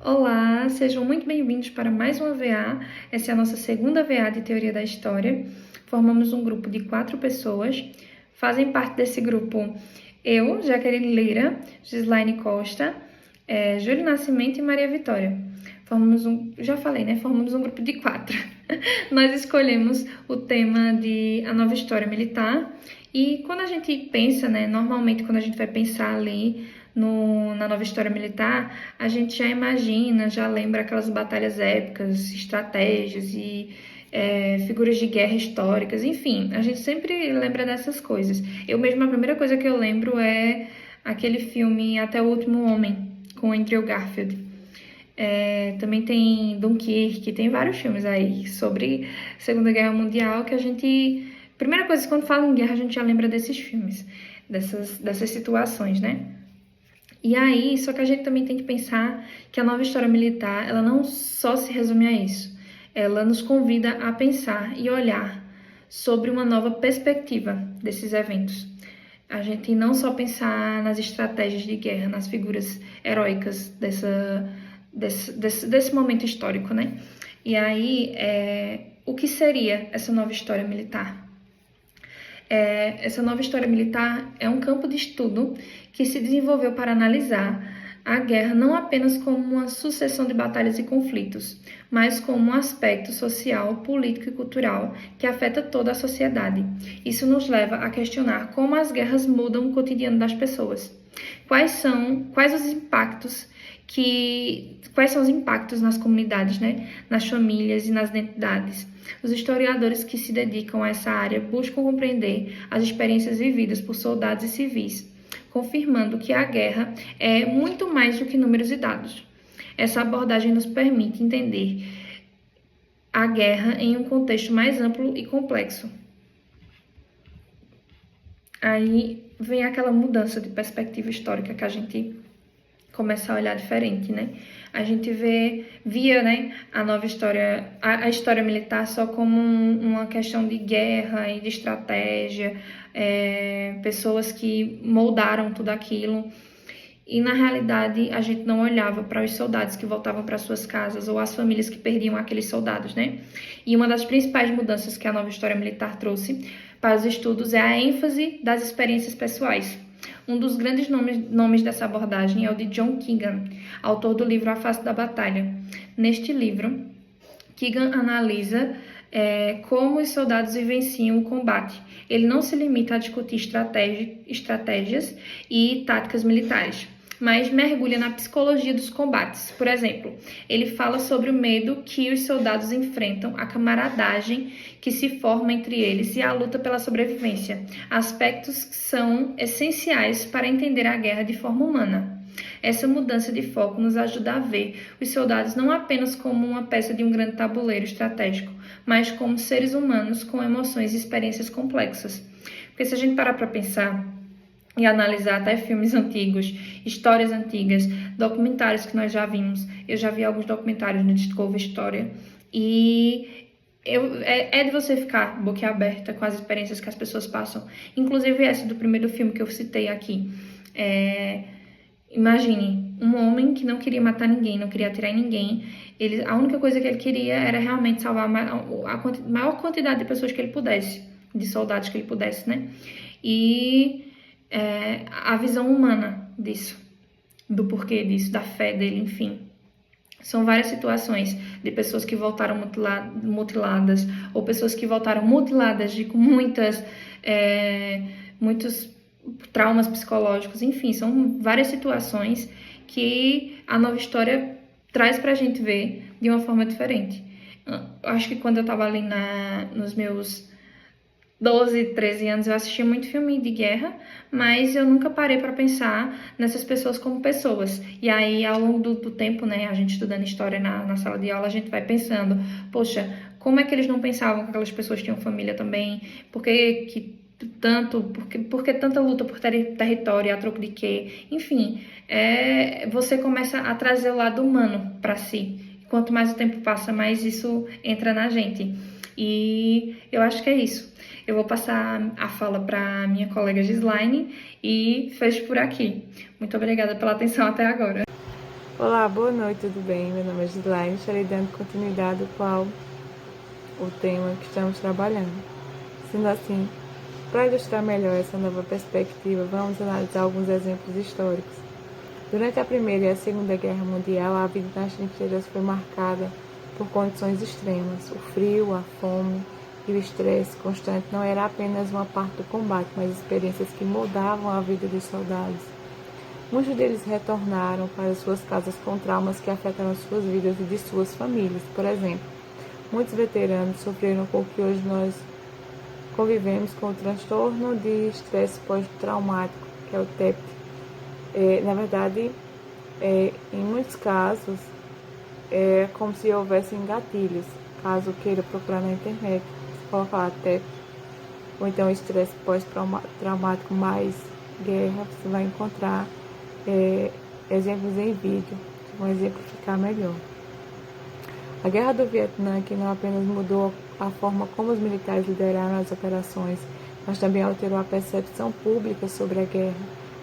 Olá, sejam muito bem-vindos para mais uma VA. Essa é a nossa segunda VA de Teoria da História. Formamos um grupo de 4 pessoas. Fazem parte desse grupo eu, Jaqueline Lira, Gislaine Costa, Júlio Nascimento e Maria Vitória. Formamos um grupo de 4. Nós escolhemos o tema de A Nova História Militar. E quando a gente pensa, normalmente quando a gente vai pensar ali na Nova História Militar, a gente já imagina, já lembra aquelas batalhas épicas, estratégias e figuras de guerra históricas, enfim, a gente sempre lembra dessas coisas. Eu mesma, a primeira coisa que eu lembro é aquele filme Até o Último Homem, com Andrew Garfield. Também tem Dunkirk, tem vários filmes aí sobre Segunda Guerra Mundial que a gente... Primeira coisa, quando fala em guerra, a gente já lembra desses filmes, dessas situações, né? E aí, só que a gente também tem que pensar que a nova história militar, ela não só se resume a isso. Ela nos convida a pensar e olhar sobre uma nova perspectiva desses eventos. A gente não só pensar nas estratégias de guerra, nas figuras heróicas desse momento histórico, né? E aí, o que seria essa nova história militar? Essa nova história militar é um campo de estudo que se desenvolveu para analisar a guerra não apenas como uma sucessão de batalhas e conflitos, mas como um aspecto social, político e cultural que afeta toda a sociedade. Isso nos leva a questionar como as guerras mudam o cotidiano das pessoas. Quais são os impactos nas comunidades, nas famílias e nas identidades? Os historiadores que se dedicam a essa área buscam compreender as experiências vividas por soldados e civis, confirmando que a guerra é muito mais do que números e dados. Essa abordagem nos permite entender a guerra em um contexto mais amplo e complexo. Aí vem aquela mudança de perspectiva histórica que a gente começa a olhar diferente, A gente via, a nova história, a história militar só como uma questão de guerra e de estratégia, pessoas que moldaram tudo aquilo. E, na realidade, a gente não olhava para os soldados que voltavam para suas casas ou as famílias que perdiam aqueles soldados, E uma das principais mudanças que a nova história militar trouxe para os estudos é a ênfase das experiências pessoais. Um dos grandes nomes dessa abordagem é o de John Keegan, autor do livro A Face da Batalha. Neste livro, Keegan analisa como os soldados vivenciam o combate. Ele não se limita a discutir estratégias e táticas militares, mas mergulha na psicologia dos combates. Por exemplo, ele fala sobre o medo que os soldados enfrentam, a camaradagem que se forma entre eles e a luta pela sobrevivência, aspectos que são essenciais para entender a guerra de forma humana. Essa mudança de foco nos ajuda a ver os soldados não apenas como uma peça de um grande tabuleiro estratégico, mas como seres humanos com emoções e experiências complexas. Porque se a gente parar para pensar e analisar até filmes antigos, histórias antigas, documentários que nós já vimos. Eu já vi alguns documentários no Discovery História e é de você ficar boquiaberta com as experiências que as pessoas passam. Inclusive essa do primeiro filme que eu citei aqui. Imagine, um homem que não queria matar ninguém, não queria atirar em ninguém. A única coisa que ele queria era realmente salvar a maior quantidade de pessoas que ele pudesse, de soldados que ele pudesse, E a visão humana disso, do porquê disso, da fé dele, enfim. São várias situações de pessoas que voltaram mutiladas, ou pessoas que voltaram mutiladas com muitos traumas psicológicos, enfim, são várias situações que a nova história traz pra gente ver de uma forma diferente. Acho que quando eu tava ali nos meus 12, 13 anos, eu assistia muito filme de guerra, mas eu nunca parei para pensar nessas pessoas como pessoas. E aí, ao longo do tempo, a gente estudando história na sala de aula, a gente vai pensando, poxa, como é que eles não pensavam que aquelas pessoas tinham família também? Por que tanta luta por território, a troco de quê? Enfim, você começa a trazer o lado humano para si. Quanto mais o tempo passa, mais isso entra na gente. E eu acho que é isso. Eu vou passar a fala para minha colega Gislaine e fecho por aqui. Muito obrigada pela atenção até agora. Olá, boa noite, tudo bem? Meu nome é Gislaine, estarei dando continuidade ao qual o tema que estamos trabalhando. Sendo assim, para ilustrar melhor essa nova perspectiva, vamos analisar alguns exemplos históricos. Durante a Primeira e a Segunda Guerra Mundial, a vida nas trincheiras foi marcada por condições extremas. O frio, a fome e o estresse constante não era apenas uma parte do combate, mas experiências que moldavam a vida dos soldados. Muitos deles retornaram para suas casas com traumas que afetaram suas vidas e de suas famílias. Por exemplo, muitos veteranos sofreram com o que hoje nós convivemos com o transtorno de estresse pós-traumático, que é o TEP. Na verdade, em muitos casos, é como se houvessem gatilhos. Caso queira procurar na internet, você coloca lá TEP, ou então estresse pós-traumático mais guerra, você vai encontrar exemplos em vídeo, que vão exemplificar melhor. A Guerra do Vietnã, que não apenas mudou a forma como os militares lideraram as operações, mas também alterou a percepção pública sobre a guerra.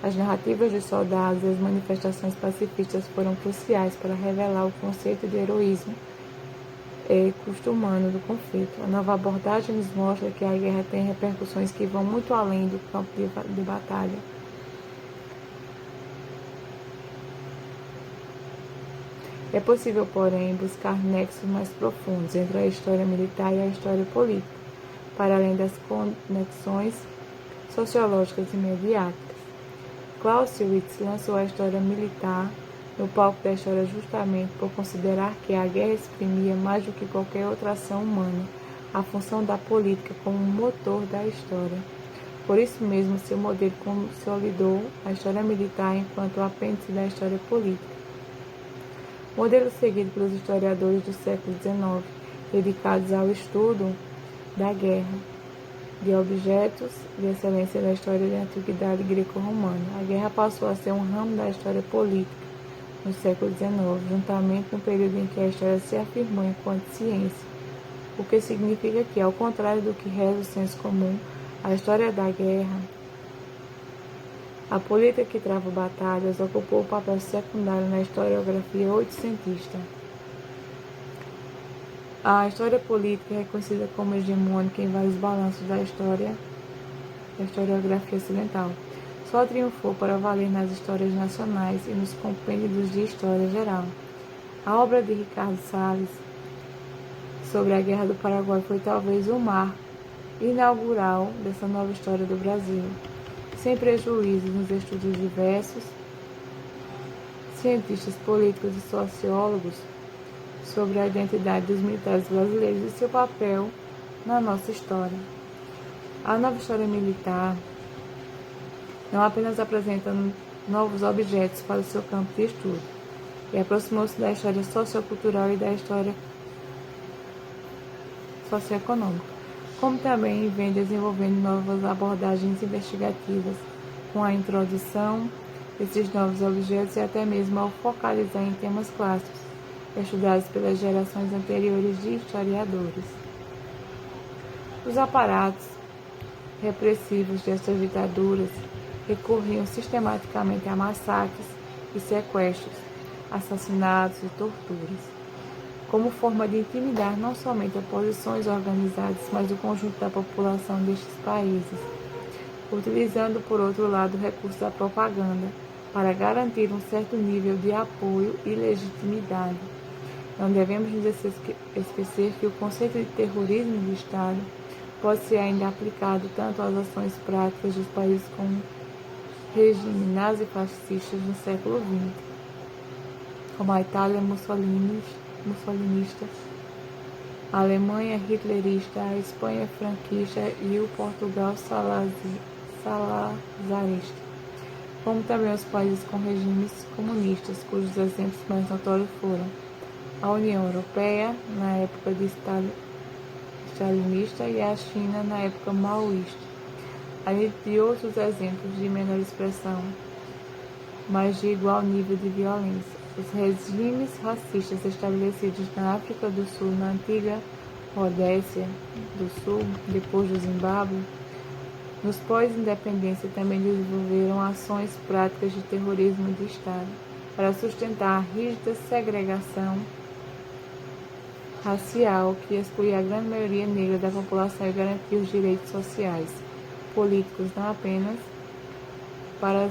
As narrativas dos soldados e as manifestações pacifistas foram cruciais para revelar o conceito de heroísmo e custo humano do conflito. A nova abordagem nos mostra que a guerra tem repercussões que vão muito além do campo de batalha. É possível, porém, buscar nexos mais profundos entre a história militar e a história política, para além das conexões sociológicas e mediáticas. Clausewitz lançou a história militar no palco da história justamente por considerar que a guerra exprimia mais do que qualquer outra ação humana a função da política como motor da história. Por isso mesmo, seu modelo consolidou a história militar enquanto apêndice da história política. Modelo seguido pelos historiadores do século XIX, dedicados ao estudo da guerra, de objetos de excelência da história da antiguidade greco-romana. A guerra passou a ser um ramo da história política no século XIX, juntamente no período em que a história se afirmou enquanto ciência, o que significa que, ao contrário do que reza o senso comum, a história da guerra, a política que trava batalhas, ocupou um papel secundário na historiografia oitocentista. A história política é reconhecida como hegemônica em vários balanços da historiografia ocidental. Só triunfou para valer nas histórias nacionais e nos compêndios de história geral. A obra de Ricardo Salles sobre a Guerra do Paraguai foi talvez o marco inaugural dessa nova história do Brasil. Sem prejuízo nos estudos diversos, cientistas políticos e sociólogos sobre a identidade dos militares brasileiros e seu papel na nossa história. A nova história militar não apenas apresenta novos objetos para o seu campo de estudo, e aproximou-se da história sociocultural e da história socioeconômica, como também vem desenvolvendo novas abordagens investigativas com a introdução desses novos objetos e até mesmo ao focalizar em temas clássicos, estudados pelas gerações anteriores de historiadores. Os aparatos repressivos destas ditaduras recorriam sistematicamente a massacres e sequestros, assassinatos e torturas, como forma de intimidar não somente oposições organizadas, mas o conjunto da população destes países, utilizando, por outro lado, o recurso da propaganda para garantir um certo nível de apoio e legitimidade. Não devemos nos esquecer que o conceito de terrorismo de Estado pode ser ainda aplicado tanto às ações práticas dos países como regime nazifascistas no século XX, como a Itália mussolinista, a Alemanha hitlerista, a Espanha franquista e o Portugal salazarista, como também os países com regimes comunistas, cujos exemplos mais notórios foram a União Europeia, na época de stalinista, e a China, na época maoísta, além de outros exemplos de menor expressão, mas de igual nível de violência. Os regimes racistas estabelecidos na África do Sul, na antiga Rodésia do Sul, depois do Zimbábue, nos pós-independência também desenvolveram ações práticas de terrorismo de Estado. para sustentar a rígida segregação racial que excluía a grande maioria negra da população e garantia os direitos sociais, políticos não apenas para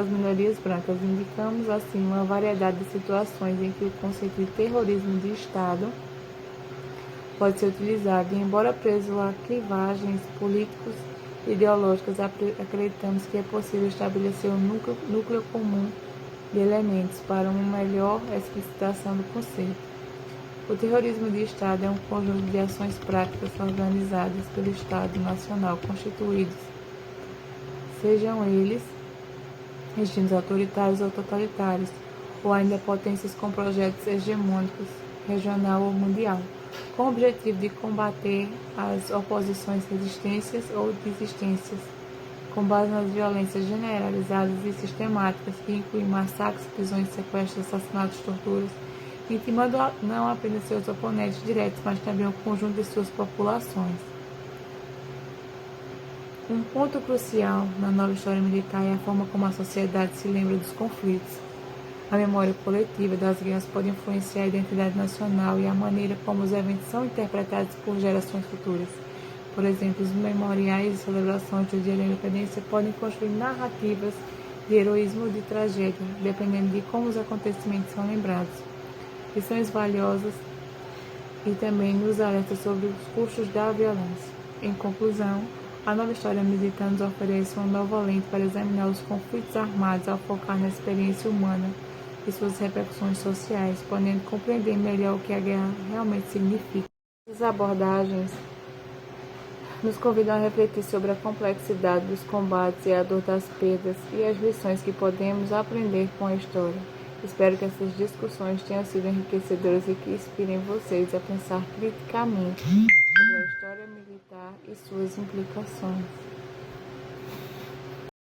as minorias brancas. Indicamos, assim, uma variedade de situações em que o conceito de terrorismo de Estado pode ser utilizado e, embora preso a clivagens políticos e ideológicas, acreditamos que é possível estabelecer um núcleo comum de elementos para uma melhor explicitação do conceito. O terrorismo de Estado é um conjunto de ações práticas organizadas pelo Estado Nacional constituídos, sejam eles regimes autoritários ou totalitários, ou ainda potências com projetos hegemônicos, regional ou mundial, com o objetivo de combater as oposições, resistências ou desistências, com base nas violências generalizadas e sistemáticas, que incluem massacres, prisões, sequestros, assassinatos, torturas, intimando não apenas seus oponentes diretos, mas também o conjunto de suas populações. Um ponto crucial na nova história militar é a forma como a sociedade se lembra dos conflitos. A memória coletiva das guerras pode influenciar a identidade nacional e a maneira como os eventos são interpretados por gerações futuras. Por exemplo, os memoriais e celebrações do Dia da Independência podem construir narrativas de heroísmo ou de tragédia, dependendo de como os acontecimentos são lembrados. Lições valiosas e também nos alerta sobre os custos da violência. Em conclusão, a nova história militar nos oferece uma nova lente para examinar os conflitos armados ao focar na experiência humana e suas repercussões sociais, podendo compreender melhor o que a guerra realmente significa. Essas abordagens nos convidam a refletir sobre a complexidade dos combates e a dor das perdas e as lições que podemos aprender com a história. Espero que essas discussões tenham sido enriquecedoras e que inspirem vocês a pensar criticamente sobre a história militar e suas implicações.